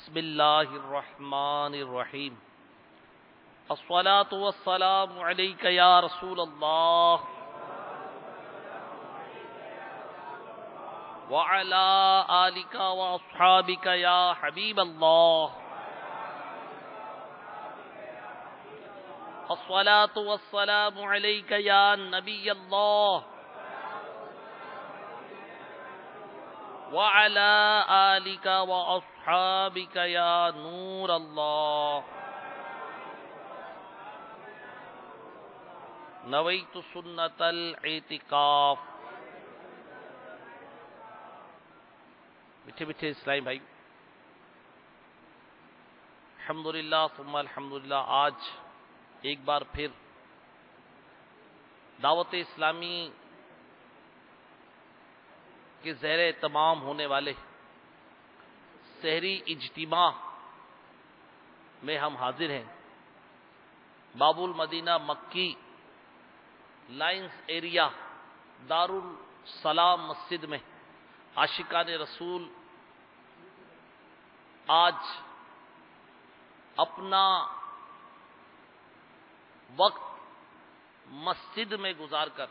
بسم اللہ الرحمن الرحیم الصلاة والسلام علیک یا رسول اللہ وعلی آلک واصحابک یا حبیب اللہ الصلاة والسلام علیک یا نبی اللہ وعلی آلک واصحابک یا نور اللہ نویت سنت الاعتکاف۔ میٹھے میٹھے اسلامی بھائی، الحمدللہ ثم الحمدللہ، آج ایک بار پھر دعوت اسلامی کے زیر اہتمام ہونے والے سحری اجتماع میں ہم حاضر ہیں۔ باب المدینہ مکی لائنز ایریا دارالسلام مسجد میں عاشقان رسول آج اپنا وقت مسجد میں گزار کر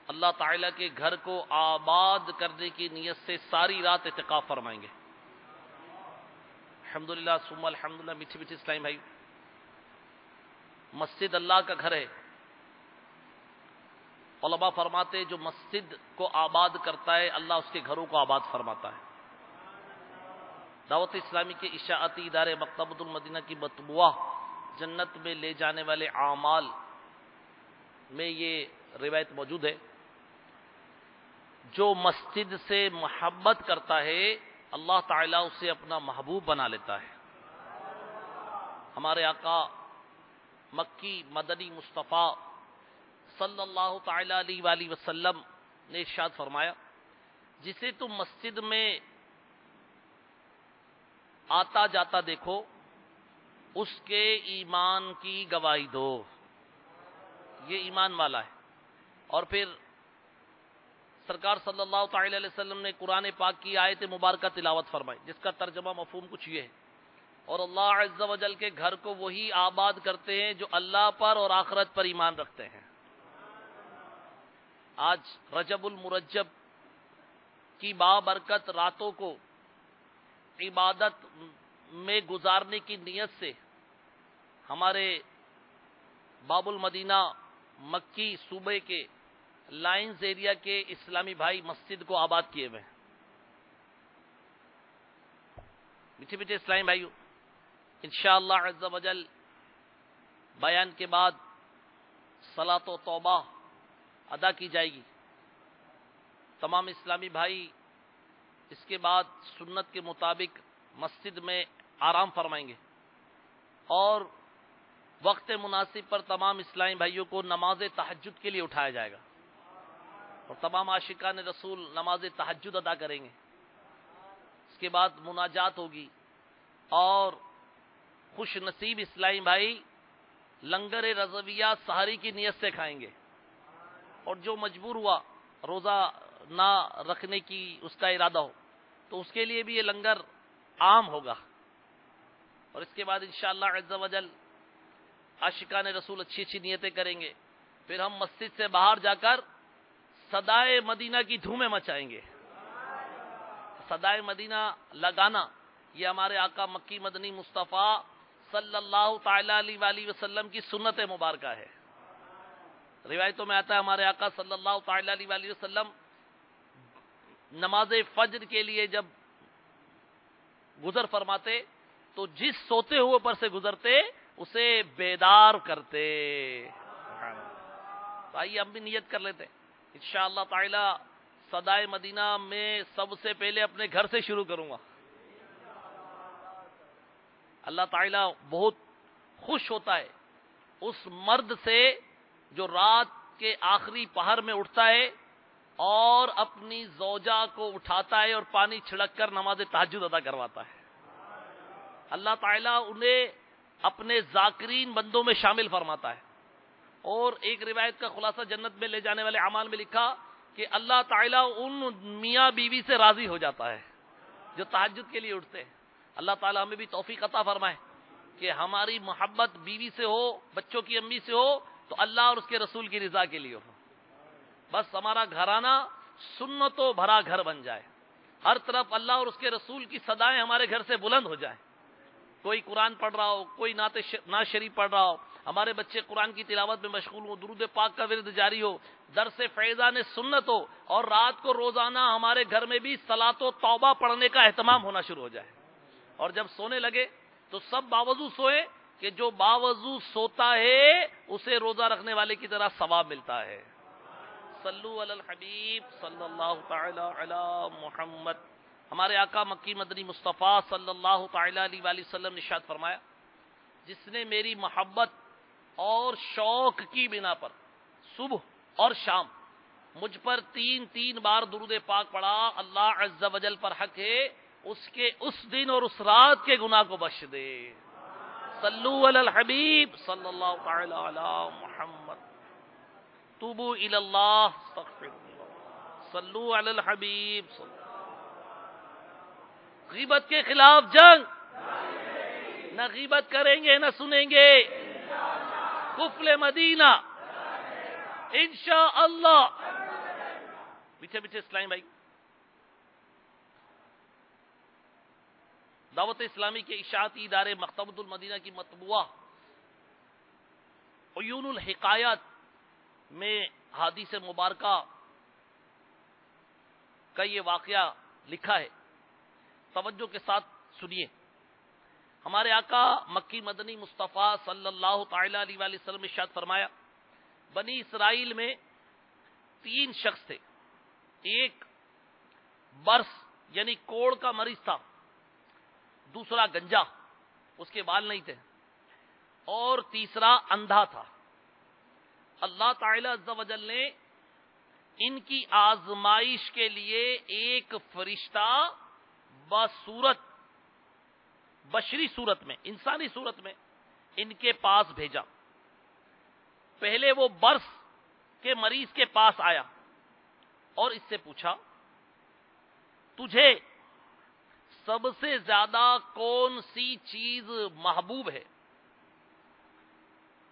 اللہ تعالیٰ کے گھر کو آباد کرنے کی نیت سے ساری رات اعتکاف فرمائیں گے۔ الحمدللہ ثم الحمدللہ۔ میٹھے میٹھے اسلامی بھائی، مسجد اللہ کا گھر ہے۔ علماء فرماتے جو مسجد کو آباد کرتا ہے اللہ اس کے گھروں کو آباد فرماتا ہے۔ دعوت اسلامی کے اشاعتی ادارے مکتبۃ المدینہ کی مطبوعہ جنت میں لے جانے والے اعمال میں یہ روایت موجود ہے، جو مسجد سے محبت کرتا ہے اللہ تعالیٰ اسے اپنا محبوب بنا لیتا ہے۔ ہمارے آقا مکی مدنی مصطفیٰ صلی اللہ تعالی علیہ وآلہ وسلم نے ارشاد فرمایا، جسے تم مسجد میں آتا جاتا دیکھو اس کے ایمان کی گواہی دو، یہ ایمان والا ہے۔ اور پھر سرکار صلی اللہ تعالی علیہ وسلم نے قرآن پاک کی آیت مبارکہ تلاوت فرمائی، جس کا ترجمہ مفہوم کچھ یہ ہے، اور اللہ عز و جل کے گھر کو وہی آباد کرتے ہیں جو اللہ پر اور آخرت پر ایمان رکھتے ہیں۔ آج رجب المرجب کی بابرکت راتوں کو عبادت میں گزارنے کی نیت سے ہمارے باب المدینہ مکی صوبے کے لائنز ایریا کے اسلامی بھائی مسجد کو آباد کیے ہوئے ہیں۔ میٹھے میٹھے اسلامی بھائیو، انشاءاللہ عز و جل بیان کے بعد صلاۃ و توبہ ادا کی جائے گی۔ تمام اسلامی بھائی اس کے بعد سنت کے مطابق مسجد میں آرام فرمائیں گے، اور وقت مناسب پر تمام اسلامی بھائیوں کو نماز تہجد کے لیے اٹھایا جائے گا، اور تمام عاشقان رسول نماز تہجد ادا کریں گے۔ اس کے بعد مناجات ہوگی، اور خوش نصیب اسلامی بھائی لنگر رضویہ سحری کی نیت سے کھائیں گے، اور جو مجبور ہوا روزہ نہ رکھنے کی اس کا ارادہ ہو تو اس کے لیے بھی یہ لنگر عام ہوگا۔ اور اس کے بعد انشاءاللہ عز و جل عاشقان رسول اچھی اچھی نیتیں کریں گے، پھر ہم مسجد سے باہر جا کر صدائے مدینہ کی دھومیں مچائیں گے۔ صدائے مدینہ لگانا یہ ہمارے آقا مکی مدنی مصطفیٰ صلی اللہ تعالی علیہ وآلہ وسلم کی سنت مبارکہ ہے۔ روایتوں میں آتا ہے ہمارے آقا صلی اللہ تعالی علیہ وآلہ وسلم نماز فجر کے لیے جب گزر فرماتے تو جس سوتے ہوئے پر سے گزرتے اسے بیدار کرتے۔ تو آئیے ہم بھی نیت کر لیتے ہیں انشاءاللہ تعالی صدائے مدینہ میں سب سے پہلے اپنے گھر سے شروع کروں گا۔ اللہ تعالی بہت خوش ہوتا ہے اس مرد سے جو رات کے آخری پہر میں اٹھتا ہے اور اپنی زوجہ کو اٹھاتا ہے اور پانی چھڑک کر نماز تہجد ادا کرواتا ہے۔ اللہ تعالیٰ انہیں اپنے ذاکرین بندوں میں شامل فرماتا ہے۔ اور ایک روایت کا خلاصہ جنت میں لے جانے والے اعمال میں لکھا کہ اللہ تعالیٰ ان میاں بیوی سے راضی ہو جاتا ہے جو تہجد کے لیے اٹھتے ہیں۔ اللہ تعالی ہمیں بھی توفیق عطا فرمائے کہ ہماری محبت بیوی سے ہو، بچوں کی امی سے ہو تو اللہ اور اس کے رسول کی رضا کے لیے ہو. بس ہمارا گھرانہ سنتوں بھرا گھر بن جائے، ہر طرف اللہ اور اس کے رسول کی صدائیں ہمارے گھر سے بلند ہو جائیں. کوئی قرآن پڑھ رہا ہو، کوئی نعت شریف پڑھ رہا ہو، ہمارے بچے قرآن کی تلاوت میں مشغول ہو، درود پاک کا ورد جاری ہو، درس فیضان سنت ہو، اور رات کو روزانہ ہمارے گھر میں بھی صلاۃ و توبہ پڑھنے کا اہتمام ہونا شروع ہو جائے. اور جب سونے لگے تو سب باوضو سوئے کہ جو باوضو سوتا ہے اسے روزہ رکھنے والے کی طرح ثواب ملتا ہے. صلو علی الحبیب صلی اللہ تعالی علی محمد. ہمارے آقا مکی مدنی مصطفیٰ صلی اللہ تعالی علیہ وآلہ وسلم نے ارشاد فرمایا، جس نے میری محبت اور شوق کی بنا پر صبح اور شام مجھ پر 3 بار درود پاک پڑھا، اللہ عز و جل پر حق ہے اس کے اس دن اور اس رات کے گناہ کو بخش دے. صلو علی الحبیب صلی اللہ تعالی علی محمد. توبوا الی اللہ استغفر اللہ. صلو علی الحبیب صلی. غیبت کے خلاف جنگ، نہ غیبت کریں گے نہ سنیں گے. قفل مدینہ انشاءاللہ. پیچھے پیچھے اسلامی بھائی. دعوت اسلامی کے اشاعتی ادارے مکتبۃ المدینہ کی مطبوعہ عیون الحکایات میں حدیث مبارکہ کا یہ واقعہ لکھا ہے. توجہ کے ساتھ سنیے. ہمارے آقا مکی مدنی مصطفیٰ صلی اللہ تعالی علیہ وآلہ وسلم نے ارشاد فرمایا، بنی اسرائیل میں 3 شخص تھے. ایک برس یعنی کوڑ کا مریض تھا، دوسرا گنجا، اس کے بال نہیں تھے، اور تیسرا اندھا تھا. اللہ تعالی عز و جل نے ان کی آزمائش کے لیے ایک فرشتہ بصورت بشری صورت میں، انسانی صورت میں ان کے پاس بھیجا. پہلے وہ برس کے مریض کے پاس آیا اور اس سے پوچھا، تجھے سب سے زیادہ کون سی چیز محبوب ہے؟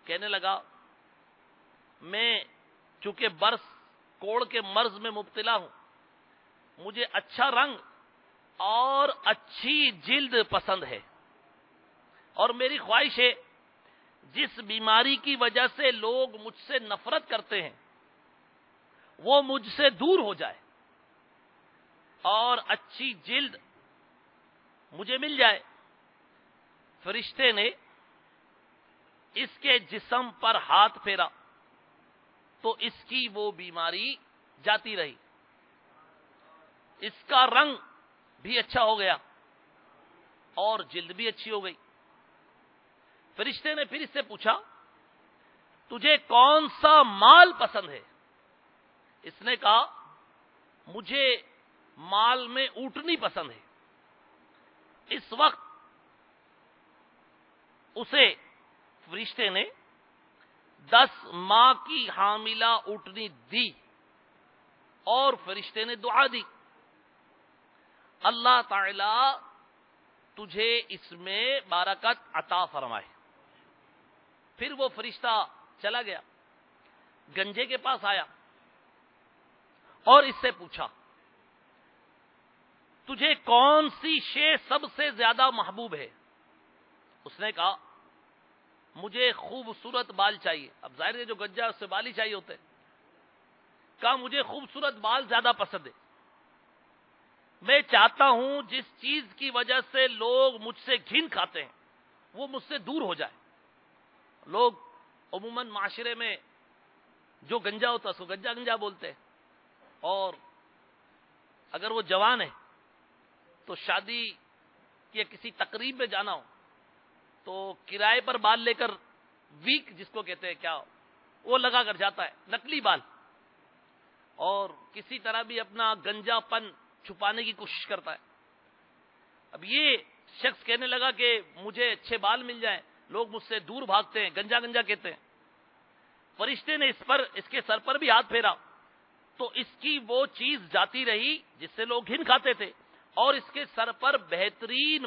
کہنے لگا، میں چونکہ برس کوڑ کے مرض میں مبتلا ہوں، مجھے اچھا رنگ اور اچھی جلد پسند ہے، اور میری خواہش ہے جس بیماری کی وجہ سے لوگ مجھ سے نفرت کرتے ہیں وہ مجھ سے دور ہو جائے اور اچھی جلد مجھے مل جائے. فرشتے نے اس کے جسم پر ہاتھ پھیرا تو اس کی وہ بیماری جاتی رہی، اس کا رنگ بھی اچھا ہو گیا اور جلد بھی اچھی ہو گئی. فرشتے نے پھر اس سے پوچھا، تجھے کون سا مال پسند ہے؟ اس نے کہا، مجھے مال میں اونٹنی پسند ہے. اس وقت اسے فرشتے نے 10 ماہ کی حاملہ اونٹنی دی اور فرشتے نے دعا دی، اللہ تعالی تجھے اس میں برکت عطا فرمائے. پھر وہ فرشتہ چلا گیا، گنجے کے پاس آیا اور اس سے پوچھا، تجھے کون سی شے سب سے زیادہ محبوب ہے؟ اس نے کہا، مجھے خوبصورت بال چاہیے. اب ظاہر ہے جو گنجا ہے اس سے بال ہی چاہیے ہوتے. کہا، مجھے خوبصورت بال زیادہ پسند ہے. میں چاہتا ہوں جس چیز کی وجہ سے لوگ مجھ سے گھن کھاتے ہیں وہ مجھ سے دور ہو جائے. لوگ عموماً معاشرے میں جو گنجا ہوتا ہے اس کو گنجا گنجا بولتے ہیں، اور اگر وہ جوان ہے تو شادی یا کسی تقریب میں جانا ہو تو کرائے پر بال لے کر ویک جس کو کہتے ہیں کیا وہ لگا کر جاتا ہے، نکلی بال، اور کسی طرح بھی اپنا گنجا پن چھپانے کی کوشش کرتا ہے. اب یہ شخص کہنے لگا کہ مجھے اچھے بال مل جائیں، لوگ مجھ سے دور بھاگتے ہیں، گنجا گنجا کہتے ہیں. فرشتے نے اس کے سر پر بھی ہاتھ پھیرا تو اس کی وہ چیز جاتی رہی جس سے لوگ گھن کھاتے تھے، اور اس کے سر پر بہترین